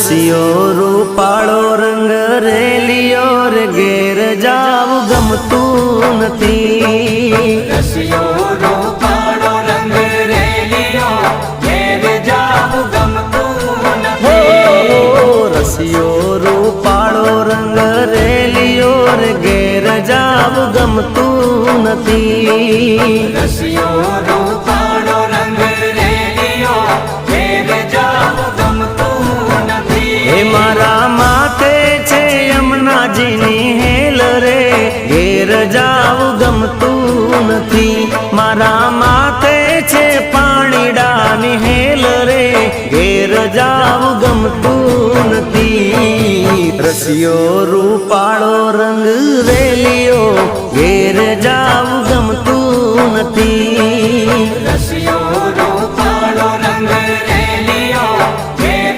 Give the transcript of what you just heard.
રસિયો રૂપાળો રંગ રેલિયો રે ઘેર જાવ ગમતું નથી રસિયો રૂપાળો રંગ રેલિયો ઘેર જાવ ગમતું નથી રસિયો રૂપાળો રંગ રેલિયો રે ઘેર જાવ ગમતું નથી રસિયો રૂપાળો રંગ રેલિયો ઘેર જાવ ગમતું નથી હે મારા માથે છે યમુનાજીની હેલ રે ઘેર જાવ ગમતું નથી મારા માથે છે પાણીડાની હેલ રે ઘેર જાવ ગમતું નથી રસિયો રૂપાળો રંગ રેલિયો ઘેર જાવ